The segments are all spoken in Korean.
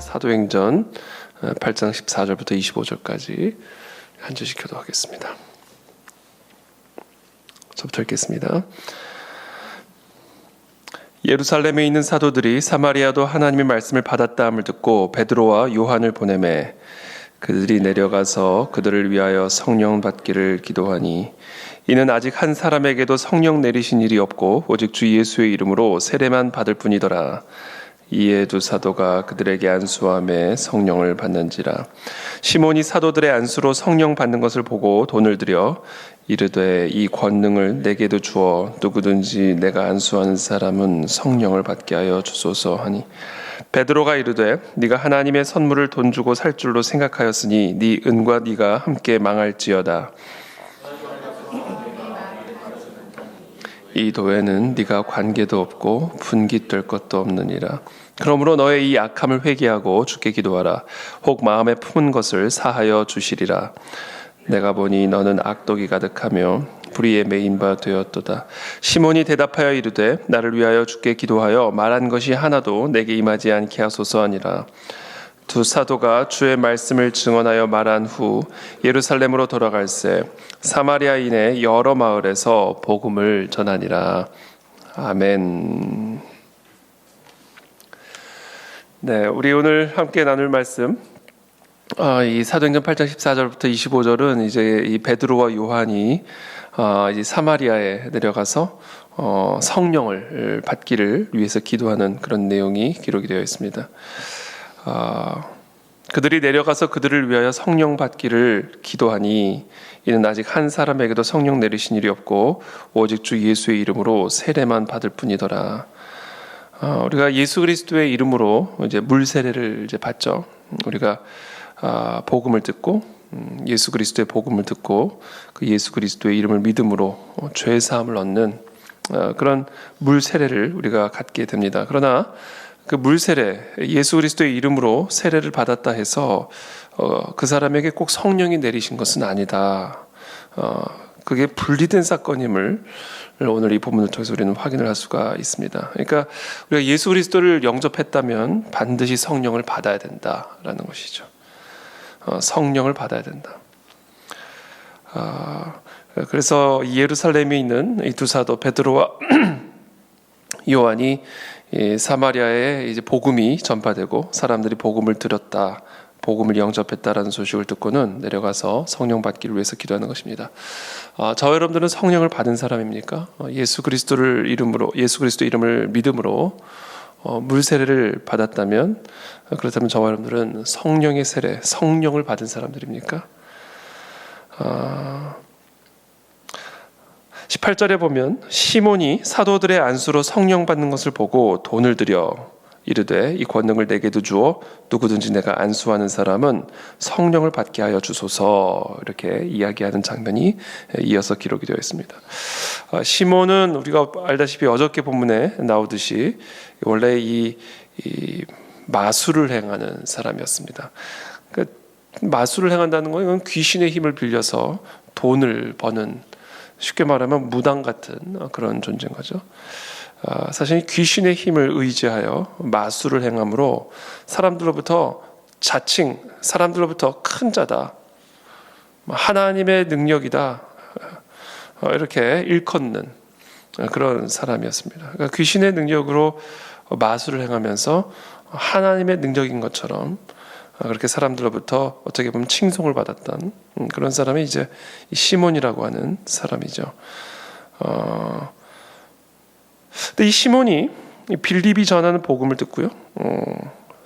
사도행전 8장 14절부터 25절까지 한 절씩 교도하겠습니다. 저부터 읽겠습니다. 예루살렘에 있는 사도들이 사마리아도 하나님의 말씀을 받았다함을 듣고 베드로와 요한을 보내매 그들이 내려가서 그들을 위하여 성령 받기를 기도하니 이는 아직 한 사람에게도 성령 내리신 일이 없고 오직 주 예수의 이름으로 세례만 받을 뿐이더라. 이에 두 사도가 그들에게 안수하며 성령을 받는지라. 시몬이 사도들의 안수로 성령 받는 것을 보고 돈을 들여 이르되 이 권능을 내게도 주어 누구든지 내가 안수하는 사람은 성령을 받게 하여 주소서 하니 베드로가 이르되 네가 하나님의 선물을 돈 주고 살 줄로 생각하였으니 네 은과 네가 함께 망할지어다. 이 도에는 네가 관계도 없고 분깃될 것도 없느니라. 그러므로 너의 이 악함을 회개하고 주께 기도하라. 혹 마음에 품은 것을 사하여 주시리라. 내가 보니 너는 악독이 가득하며 불의에 매인 바 되었도다. 시몬이 대답하여 이르되 나를 위하여 주께 기도하여 말한 것이 하나도 내게 임하지 않게 하소서 하니라. 두 사도가 주의 말씀을 증언하여 말한 후 예루살렘으로 돌아갈새 사마리아인의 여러 마을에서 복음을 전하니라. 아멘. 네, 우리 오늘 함께 나눌 말씀, 이 사도행전 8장 14절부터 25절은 이제 이 베드로와 요한이 이제 사마리아에 내려가서 성령을 받기를 위해서 기도하는 그런 내용이 기록이 되어 있습니다. 그들이 내려가서 그들을 위하여 성령 받기를 기도하니 이는 아직 한 사람에게도 성령 내리신 일이 없고 오직 주 예수의 이름으로 세례만 받을 뿐이더라. 우리가 예수 그리스도의 이름으로 이제 물 세례를 이제 받죠. 우리가 복음을 듣고 예수 그리스도의 복음을 듣고 그 예수 그리스도의 이름을 믿음으로 죄 사함을 얻는 그런 물 세례를 우리가 갖게 됩니다. 그러나 그 물 세례, 예수 그리스도의 이름으로 세례를 받았다 해서 그 사람에게 꼭 성령이 내리신 것은 아니다. 그게 분리된 사건임을 오늘 이 본문을 통해서 우리는 확인을 할 수가 있습니다. 그러니까 우리가 예수 그리스도를 영접했다면 반드시 성령을 받아야 된다라는 것이죠. 성령을 받아야 된다. 그래서 예루살렘에 있는 이 두 사도 베드로와 요한이 사마리아에 이제 복음이 전파되고 사람들이 복음을 들었다, 복음을 영접했다라는 소식을 듣고는 내려가서 성령 받기를 위해서 기도하는 것입니다. 저와 여러분들은 성령을 받은 사람입니까? 예수 그리스도 이름을 믿음으로 물 세례를 받았다면, 그렇다면 저와 여러분들은 성령의 세례, 성령을 받은 사람들입니까? 18절에 보면 시몬이 사도들의 안수로 성령 받는 것을 보고 돈을 들여 이르되 이 권능을 내게도 주어 누구든지 내가 안수하는 사람은 성령을 받게 하여 주소서, 이렇게 이야기하는 장면이 이어서 기록이 되어 있습니다. 시몬은 우리가 알다시피 어저께 본문에 나오듯이 원래 이 마술을 행하는 사람이었습니다. 그러니까 마술을 행한다는 건 이건 귀신의 힘을 빌려서 돈을 버는, 쉽게 말하면 무당 같은 그런 존재인 거죠. 사실 귀신의 힘을 의지하여 마술을 행함으로 사람들로부터 자칭, 사람들로부터 큰 자다, 하나님의 능력이다, 이렇게 일컫는 그런 사람이었습니다. 그러니까 귀신의 능력으로 마술을 행하면서 하나님의 능력인 것처럼 그렇게 사람들로부터 어떻게 보면 칭송을 받았던 그런 사람이 이제 시몬이라고 하는 사람이죠. 근데 이 시몬이 빌립이 전하는 복음을 듣고요,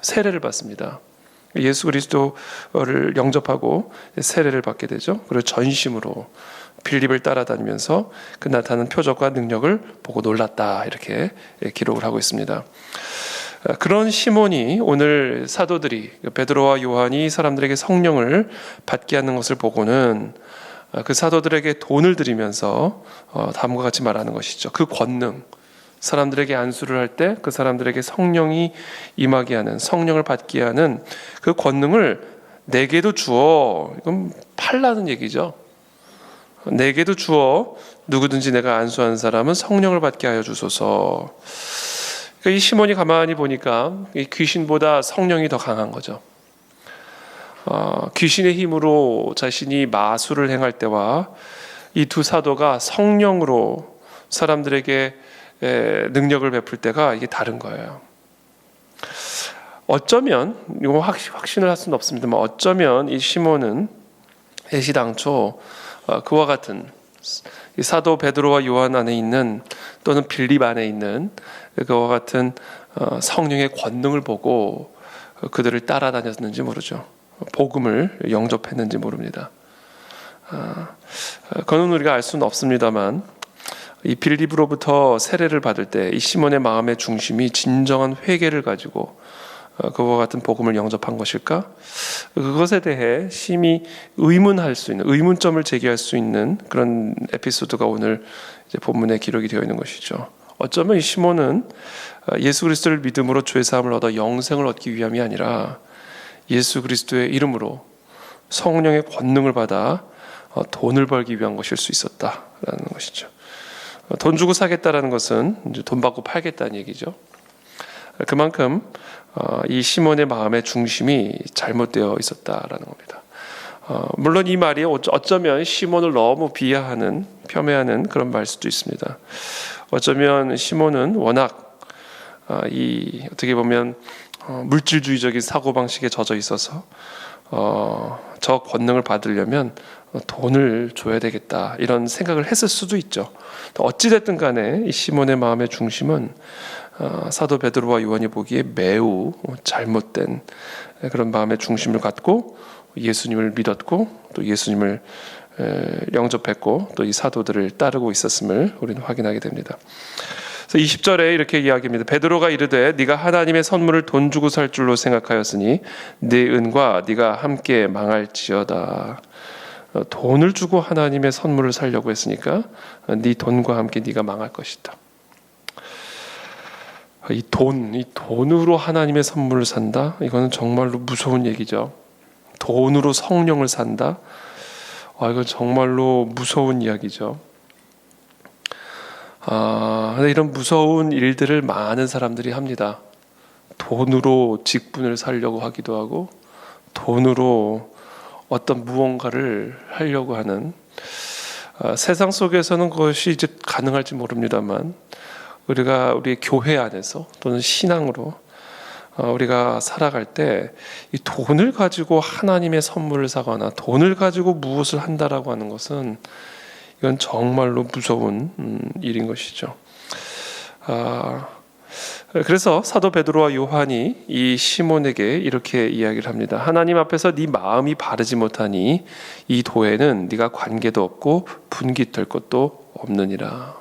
세례를 받습니다. 예수 그리스도를 영접하고 세례를 받게 되죠. 그리고 전심으로 빌립을 따라다니면서 그 나타나는 표적과 능력을 보고 놀랐다, 이렇게 기록을 하고 있습니다. 그런 시몬이 오늘 사도들이, 베드로와 요한이 사람들에게 성령을 받게 하는 것을 보고는 그 사도들에게 돈을 드리면서 다음과 같이 말하는 것이죠. 그 권능, 사람들에게 안수를 할 때 그 사람들에게 성령이 임하게 하는, 성령을 받게 하는 그 권능을 내게도 주어, 이건 팔라는 얘기죠. 내게도 주어 누구든지 내가 안수하는 사람은 성령을 받게 하여 주소서. 이 시몬이 가만히 보니까 이 귀신보다 성령이 더 강한 거죠. 귀신의 힘으로 자신이 마술을 행할 때와 이 두 사도가 성령으로 사람들에게 능력을 베풀 때가 이게 다른 거예요. 어쩌면 이거 확신을 할 수는 없습니다만 어쩌면 이 시몬은 애시당초 그와 같은 이 사도 베드로와 요한 안에 있는 또는 빌립 안에 있는 그와 같은 성령의 권능을 보고 그들을 따라다녔는지 모르죠. 복음을 영접했는지 모릅니다. 그건 우리가 알 수는 없습니다만 이 빌립으로부터 세례를 받을 때 이 시몬의 마음의 중심이 진정한 회개를 가지고 그와 같은 복음을 영접한 것일까? 그것에 대해 심히 의문할 수 있는, 의문점을 제기할 수 있는 그런 에피소드가 오늘 이제 본문에 기록이 되어 있는 것이죠. 어쩌면 이 시몬은 예수 그리스도를 믿음으로 죄 사함을 얻어 영생을 얻기 위함이 아니라 예수 그리스도의 이름으로 성령의 권능을 받아 돈을 벌기 위한 것일 수 있었다라는 것이죠. 돈 주고 사겠다라는 것은 이제 돈 받고 팔겠다는 얘기죠. 그만큼 이 시몬의 마음의 중심이 잘못되어 있었다라는 겁니다. 물론 이 말이 어쩌면 시몬을 너무 비하하는, 폄훼하는 그런 말 수도 있습니다. 어쩌면 시몬은 워낙 어떻게 보면 물질주의적인 사고방식에 젖어 있어서 저 권능을 받으려면 돈을 줘야 되겠다 이런 생각을 했을 수도 있죠. 어찌됐든 간에 이 시몬의 마음의 중심은 사도 베드로와 요한이 보기에 매우 잘못된 그런 마음의 중심을 갖고 예수님을 믿었고 또 예수님을 영접했고 또 이 사도들을 따르고 있었음을 우리는 확인하게 됩니다. 그래서 20절에 이렇게 이야기합니다. 베드로가 이르되 네가 하나님의 선물을 돈 주고 살 줄로 생각하였으니 네 은과 네가 함께 망할지어다. 돈을 주고 하나님의 선물을 살려고 했으니까 네 돈과 함께 네가 망할 것이다. 이 돈으로 하나님의 선물을 산다? 이거는 정말로 무서운 얘기죠. 돈으로 성령을 산다? 이건 정말로 무서운 이야기죠. 근데 이런 무서운 일들을 많은 사람들이 합니다. 돈으로 직분을 살려고 하기도 하고, 돈으로 어떤 무언가를 하려고 하는 세상 속에서는 그것이 이제 가능할지 모릅니다만 우리의 교회 안에서 또는 신앙으로 우리가 살아갈 때 이 돈을 가지고 하나님의 선물을 사거나 돈을 가지고 무엇을 한다라고 하는 것은 이건 정말로 무서운 일인 것이죠. 그래서 사도 베드로와 요한이 이 시몬에게 이렇게 이야기를 합니다. 하나님 앞에서 네 마음이 바르지 못하니 이 도에는 네가 관계도 없고 분깃될 것도 없느니라.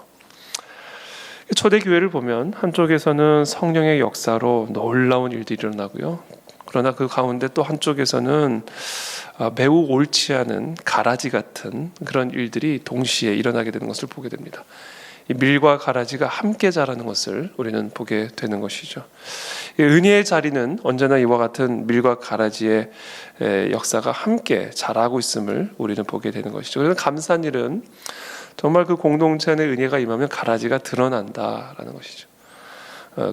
초대교회를 보면 한쪽에서는 성령의 역사로 놀라운 일들이 일어나고요. 그러나 그 가운데 또 한쪽에서는 매우 옳지 않은 가라지 같은 그런 일들이 동시에 일어나게 되는 것을 보게 됩니다. 이 밀과 가라지가 함께 자라는 것을 우리는 보게 되는 것이죠. 은혜의 자리는 언제나 이와 같은 밀과 가라지의 역사가 함께 자라고 있음을 우리는 보게 되는 것이죠. 그래서 감사한 일은 정말 그 공동체 안에 은혜가 임하면 가라지가 드러난다라는 것이죠.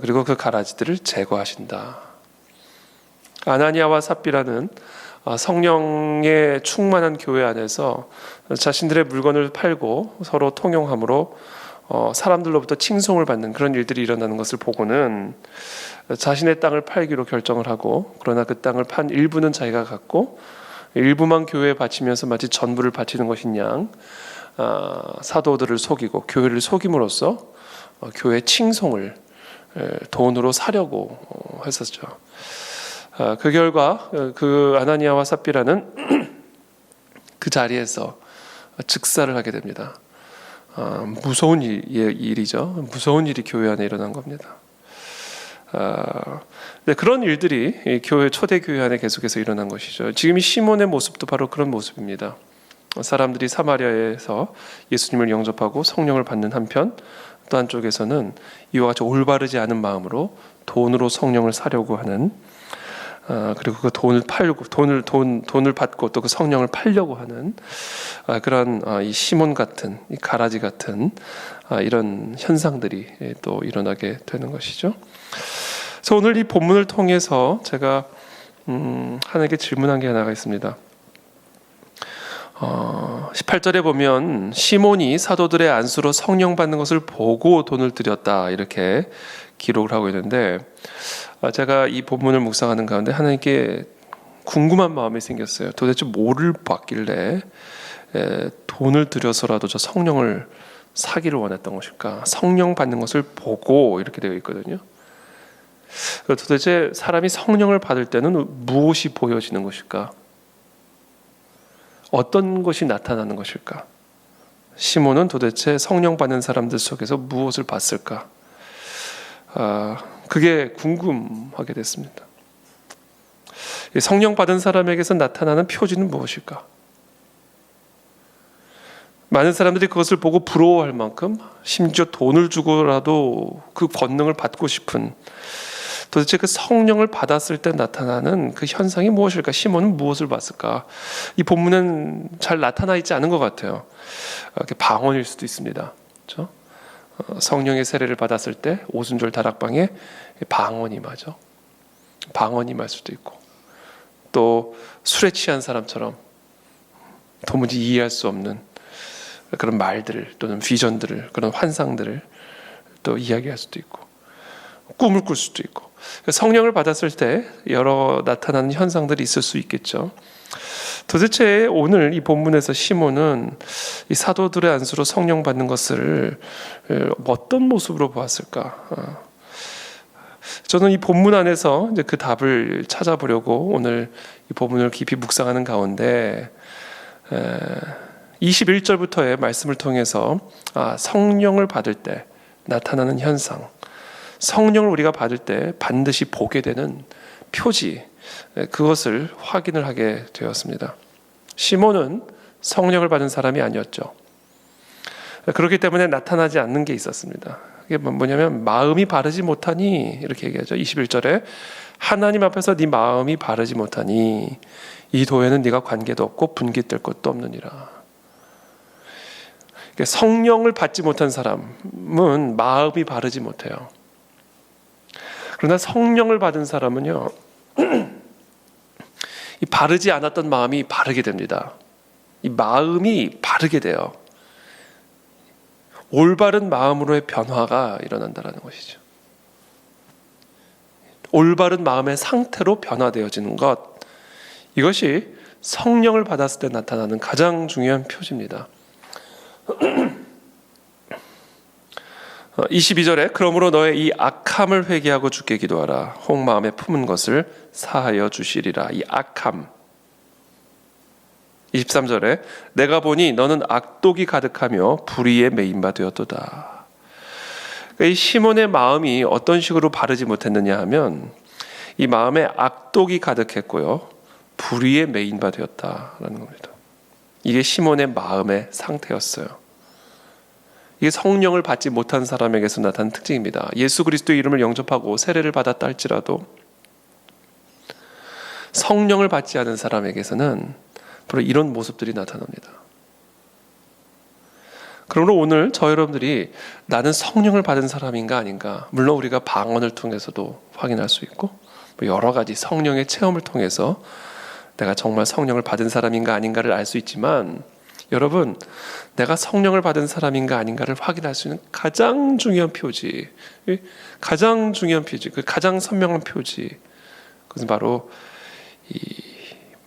그리고 그 가라지들을 제거하신다. 아나니아와 삽비라는 성령에 충만한 교회 안에서 자신들의 물건을 팔고 서로 통용함으로 사람들로부터 칭송을 받는 그런 일들이 일어나는 것을 보고는 자신의 땅을 팔기로 결정을 하고, 그러나 그 땅을 판 일부는 자기가 갖고 일부만 교회에 바치면서 마치 전부를 바치는 것인 양 사도들을 속이고 교회를 속임으로써 교회 칭송을 돈으로 사려고 했었죠. 그 결과 그 아나니아와 삽비라는 그 자리에서 즉사를 하게 됩니다. 무서운 일이죠. 무서운 일이 교회 안에 일어난 겁니다. 그런 일들이 교회 초대교회 안에 계속해서 일어난 것이죠. 지금 이 시몬의 모습도 바로 그런 모습입니다. 사람들이 사마리아에서 예수님을 영접하고 성령을 받는 한편 또 한쪽에서는 이와 같이 올바르지 않은 마음으로 돈으로 성령을 사려고 하는 그리고 그 돈을 팔고 돈을 받고 또 그 성령을 팔려고 하는 그런 이 시몬 같은 이 가라지 같은 이런 현상들이 또 일어나게 되는 것이죠. 그래서 오늘 이 본문을 통해서 제가 하나님께 질문한 게 하나가 있습니다. 18절에 보면 시몬이 사도들의 안수로 성령 받는 것을 보고 돈을 드렸다 이렇게 기록을 하고 있는데, 제가 이 본문을 묵상하는 가운데 하나님께 궁금한 마음이 생겼어요. 도대체 뭐를 받길래 돈을 들여서라도 저 성령을 사기를 원했던 것일까? 성령 받는 것을 보고 이렇게 되어 있거든요. 도대체 사람이 성령을 받을 때는 무엇이 보여지는 것일까? 어떤 것이 나타나는 것일까? 시몬은 도대체 성령 받는 사람들 속에서 무엇을 봤을까? 그게 궁금하게 됐습니다. 성령 받은 사람에게서 나타나는 표지는 무엇일까? 많은 사람들이 그것을 보고 부러워할 만큼 심지어 돈을 주고라도 그 권능을 받고 싶은, 도대체 그 성령을 받았을 때 나타나는 그 현상이 무엇일까? 시몬은 무엇을 봤을까? 이 본문은 잘 나타나 있지 않은 것 같아요. 방언일 수도 있습니다. 그렇죠? 성령의 세례를 받았을 때 오순절 다락방에 방언이 임하죠. 방언이 임할 수도 있고, 또 술에 취한 사람처럼 도무지 이해할 수 없는 그런 말들을 또는 비전들을, 그런 환상들을 또 이야기할 수도 있고, 꿈을 꿀 수도 있고, 성령을 받았을 때 여러 나타나는 현상들이 있을 수 있겠죠. 도대체 오늘 이 본문에서 시몬은 이 사도들의 안수로 성령 받는 것을 어떤 모습으로 보았을까? 저는 이 본문 안에서 이제 그 답을 찾아보려고 오늘 이 본문을 깊이 묵상하는 가운데 21절부터의 말씀을 통해서 성령을 받을 때 나타나는 현상, 성령을 우리가 받을 때 반드시 보게 되는 표지, 그것을 확인을 하게 되었습니다. 시몬은 성령을 받은 사람이 아니었죠. 그렇기 때문에 나타나지 않는 게 있었습니다. 이게 뭐냐면 마음이 바르지 못하니, 이렇게 얘기하죠. 21절에 하나님 앞에서 네 마음이 바르지 못하니 이 도에는 네가 관계도 없고 분깃될 것도 없느니라. 성령을 받지 못한 사람은 마음이 바르지 못해요. 그러나 성령을 받은 사람은요, 이 바르지 않았던 마음이 바르게 됩니다. 이 마음이 바르게 돼요. 올바른 마음으로의 변화가 일어난다는 것이죠. 올바른 마음의 상태로 변화되어지는 것, 이것이 성령을 받았을 때 나타나는 가장 중요한 표지입니다. 22절에 그러므로 너의 이 악함을 회개하고 주께 기도하라. 혹 마음에 품은 것을 사하여 주시리라. 이 악함. 23절에 내가 보니 너는 악독이 가득하며 불의에 매인 바 되었도다. 이 시몬의 마음이 어떤 식으로 바르지 못했느냐 하면 이 마음에 악독이 가득했고요, 불의에 매인 바 되었다라는 겁니다. 이게 시몬의 마음의 상태였어요. 이게 성령을 받지 못한 사람에게서 나타나는 특징입니다. 예수 그리스도의 이름을 영접하고 세례를 받았다 할지라도 성령을 받지 않은 사람에게서는 바로 이런 모습들이 나타납니다. 그러므로 오늘 저 여러분들이 나는 성령을 받은 사람인가 아닌가, 물론 우리가 방언을 통해서도 확인할 수 있고 여러 가지 성령의 체험을 통해서 내가 정말 성령을 받은 사람인가 아닌가를 알 수 있지만, 여러분, 내가 성령을 받은 사람인가 아닌가를 확인할 수 있는 가장 중요한 표지, 가장 중요한 표지, 그 가장 선명한 표지, 그것은 바로 이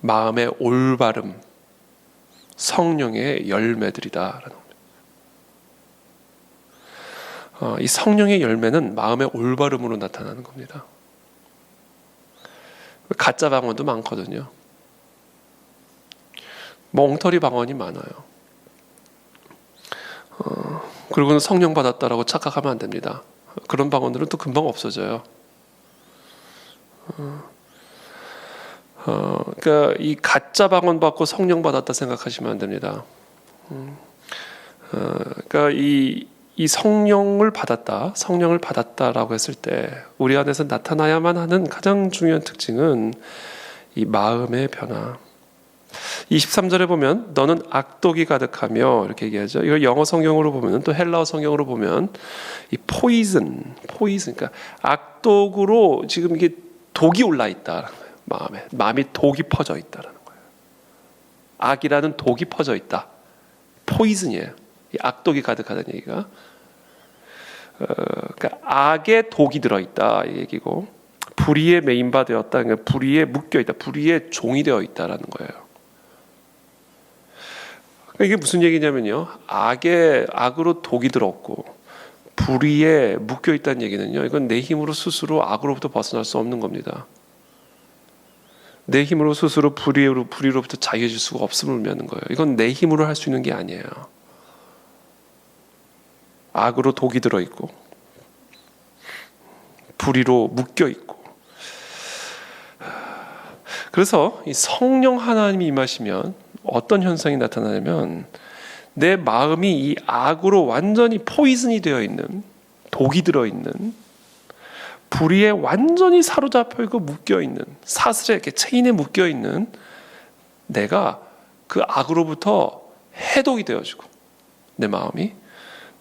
마음의 올바름, 성령의 열매들이다라는 겁니다. 이 성령의 열매는 마음의 올바름으로 나타나는 겁니다. 가짜 방언도 많거든요. 엉터리 방언이 많아요. 그리고는 성령 받았다라고 착각하면 안 됩니다. 그런 방언들은 또 금방 없어져요. 그러니까 이 가짜 방언 받고 성령 받았다 생각하시면 안 됩니다. 그러니까 이 이 성령을 받았다라고 했을 때 우리 안에서 나타나야만 하는 가장 중요한 특징은 이 마음의 변화. 23절에 보면 너는 악독이 가득하며 이렇게 얘기하죠. 이걸 영어 성경으로 보면, 또 헬라어 성경으로 보면 이 포이즌 그러니까 악독으로 지금 이게 독이 올라 있다는 거예요. 마음이 독이 퍼져 있다는 거예요. 악이라는 독이 퍼져 있다. 포이즌이에요. 이 악독이 가득하다는 얘기가. 그러니까 악의 독이 들어있다 이 얘기고, 불의에 매인바 되었다, 그러니까 불의에 묶여있다, 불의의 종이 되어 있다라는 거예요. 그러니까 이게 무슨 얘기냐면요, 악으로 독이 들었고 불의에 묶여있다는 얘기는요, 이건 내 힘으로 스스로 악으로부터 벗어날 수 없는 겁니다. 내 힘으로 스스로 불의로부터 자유해질 수가 없음을 의미하는 거예요. 이건 내 힘으로 할 수 있는 게 아니에요. 악으로 독이 들어있고 불의로 묶여있고. 그래서 이 성령 하나님이 임하시면 어떤 현상이 나타나냐면, 내 마음이 이 악으로 완전히 포이즌이 되어 있는, 독이 들어있는, 불의에 완전히 사로잡혀 있고 묶여있는, 사슬에 이렇게 체인에 묶여있는 내가 그 악으로부터 해독이 되어지고, 내 마음이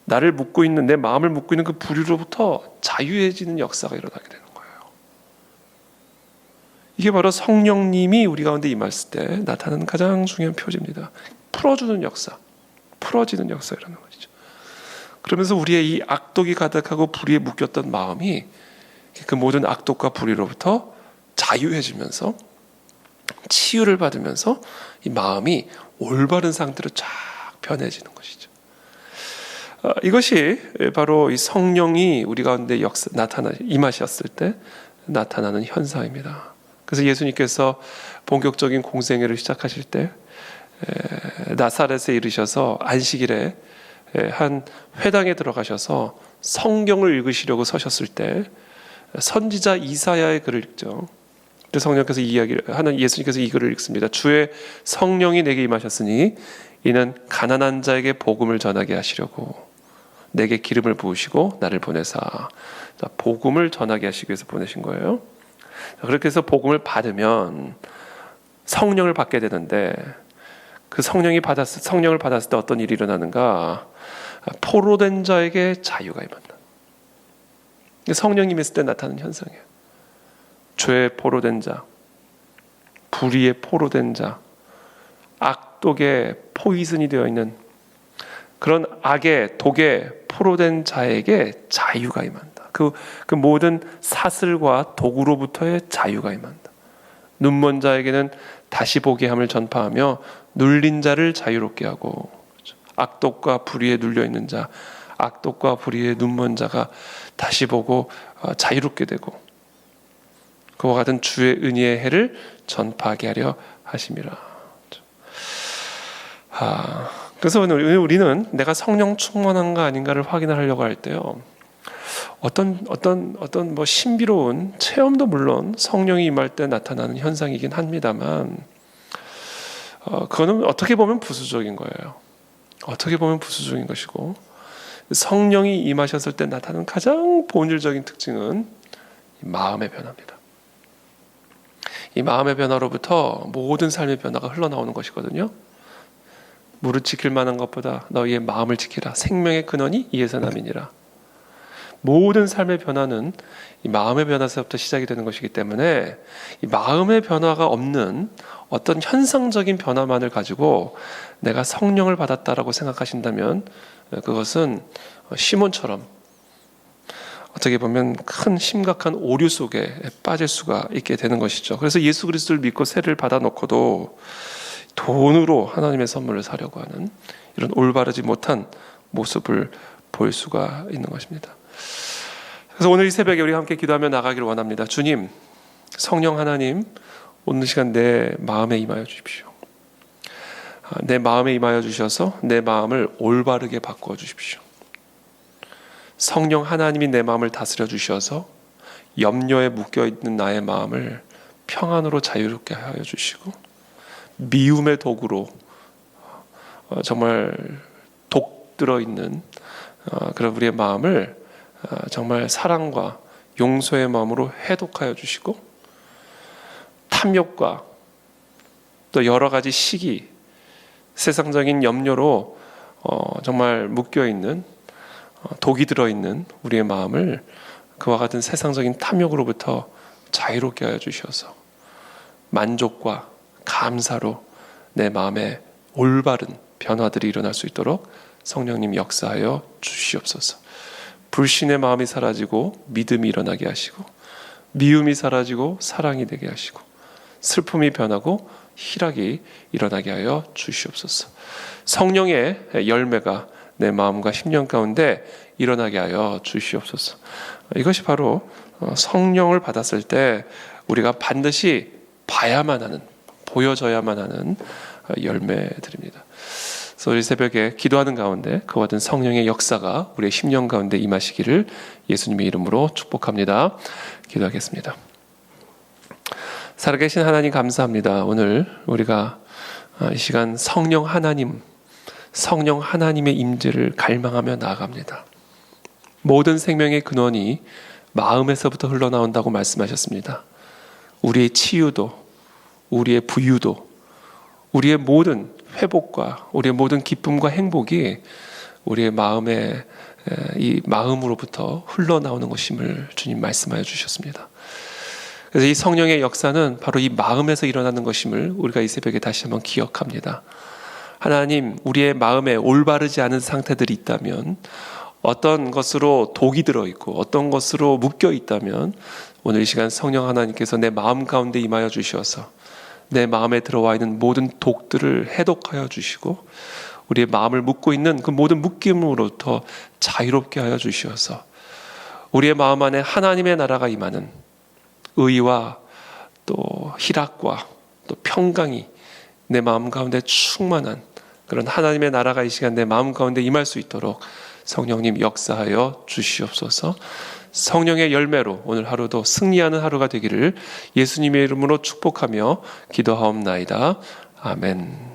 내 마음을 묶고 있는 그 불의로부터 자유해지는 역사가 일어나게 되는 거예요. 이게 바로 성령님이 우리 가운데 임했을 때 나타나는 가장 중요한 표지입니다. 풀어주는 역사, 풀어지는 역사라는 것이죠. 그러면서 우리의 이 악독이 가득하고 불의에 묶였던 마음이 그 모든 악독과 불의로부터 자유해지면서 치유를 받으면서 이 마음이 올바른 상태로 쫙 변해지는 것이죠. 이것이 바로 이 성령이 우리 가운데 임하셨을 때 나타나는 현상입니다. 그래서 예수님께서 본격적인 공생애를 시작하실 때 나사렛에 이르셔서 안식일에 한 회당에 들어가셔서 성경을 읽으시려고 서셨을 때 선지자 이사야의 글을 읽죠. 성령께서 예수님께서 이 글을 읽습니다. 주의 성령이 내게 임하셨으니 이는 가난한 자에게 복음을 전하게 하시려고 내게 기름을 부으시고 나를 보내사. 복음을 전하게 하시기 위해서 보내신 거예요. 그렇게 해서 복음을 받으면 성령을 받게 되는데, 그 성령을 받았을 때 어떤 일이 일어나는가? 포로된 자에게 자유가 임한다. 성령님이 있을 때 나타나는 현상이에요. 죄의 포로된 자, 불의의 포로된 자, 악독의 포이즌이 되어 있는 그런 악의 독에 포로된 자에게 자유가 임한다. 그 모든 사슬과 독으로부터의 자유가 임한다. 눈먼 자에게는 다시 보게 함을 전파하며 눌린 자를 자유롭게 하고, 악독과 불의에 눌려 있는 자, 악독과 불의에 눈먼 자가 다시 보고 자유롭게 되고, 그와 같은 주의 은혜의 해를 전파하게 하려 하심이라. 그래서 우리는 내가 성령 충만한가 아닌가를 확인하려고 할 때요, 어떤 뭐 신비로운 체험도 물론 성령이 임할 때 나타나는 현상이긴 합니다만, 그거는 어떻게 보면 부수적인 거예요. 어떻게 보면 부수적인 것이고, 성령이 임하셨을 때 나타나는 가장 본질적인 특징은 이 마음의 변화입니다. 이 마음의 변화로부터 모든 삶의 변화가 흘러나오는 것이거든요. 무릇 지킬 만한 것보다 너희의 마음을 지키라. 생명의 근원이 이에서 남이니라. 모든 삶의 변화는 이 마음의 변화에서부터 시작이 되는 것이기 때문에, 이 마음의 변화가 없는 어떤 현상적인 변화만을 가지고 내가 성령을 받았다라고 생각하신다면, 그것은 시몬처럼 어떻게 보면 큰 심각한 오류 속에 빠질 수가 있게 되는 것이죠. 그래서 예수 그리스도를 믿고 세례를 받아놓고도 돈으로 하나님의 선물을 사려고 하는 이런 올바르지 못한 모습을 보일 수가 있는 것입니다. 그래서 오늘 이 새벽에 우리 함께 기도하며 나가기를 원합니다. 주님, 성령 하나님, 오늘 시간 내 마음에 임하여 주십시오. 내 마음에 임하여 주셔서 내 마음을 올바르게 바꾸어 주십시오. 성령 하나님이 내 마음을 다스려 주셔서 염려에 묶여있는 나의 마음을 평안으로 자유롭게 하여 주시고, 미움의 독으로 정말 독 들어있는 그런 우리의 마음을 정말 사랑과 용서의 마음으로 해독하여 주시고, 탐욕과 또 여러 가지 시기, 세상적인 염려로 정말 묶여있는, 독이 들어있는 우리의 마음을 그와 같은 세상적인 탐욕으로부터 자유롭게 하여 주셔서 만족과 감사로 내 마음에 올바른 변화들이 일어날 수 있도록 성령님 역사하여 주시옵소서. 불신의 마음이 사라지고 믿음이 일어나게 하시고, 미움이 사라지고 사랑이 되게 하시고, 슬픔이 변하고 희락이 일어나게 하여 주시옵소서. 성령의 열매가 내 마음과 심령 가운데 일어나게 하여 주시옵소서. 이것이 바로 성령을 받았을 때 우리가 반드시 봐야만 하는, 보여져야만 하는 열매들입니다. 그래서 우리 새벽에 기도하는 가운데 그와 같은 성령의 역사가 우리의 심령 가운데 임하시기를 예수님의 이름으로 축복합니다. 기도하겠습니다. 살아계신 하나님 감사합니다. 오늘 우리가 이 시간 성령 하나님의 임재를 갈망하며 나아갑니다. 모든 생명의 근원이 마음에서부터 흘러나온다고 말씀하셨습니다. 우리의 치유도, 우리의 부유도, 우리의 모든 회복과 우리의 모든 기쁨과 행복이 우리의 마음의 이 마음으로부터 흘러나오는 것임을 주님 말씀하여 주셨습니다. 그래서 이 성령의 역사는 바로 이 마음에서 일어나는 것임을 우리가 이 새벽에 다시 한번 기억합니다. 하나님, 우리의 마음에 올바르지 않은 상태들이 있다면, 어떤 것으로 독이 들어있고 어떤 것으로 묶여 있다면 오늘 이 시간 성령 하나님께서 내 마음 가운데 임하여 주셔서 내 마음에 들어와 있는 모든 독들을 해독하여 주시고, 우리의 마음을 묶고 있는 그 모든 묶임으로부터 자유롭게 하여 주시어서 우리의 마음 안에 하나님의 나라가 임하는 의와 또 희락과 또 평강이 내 마음 가운데 충만한 그런 하나님의 나라가 이 시간 내 마음 가운데 임할 수 있도록 성령님 역사하여 주시옵소서. 성령의 열매로 오늘 하루도 승리하는 하루가 되기를 예수님의 이름으로 축복하며 기도하옵나이다. 아멘.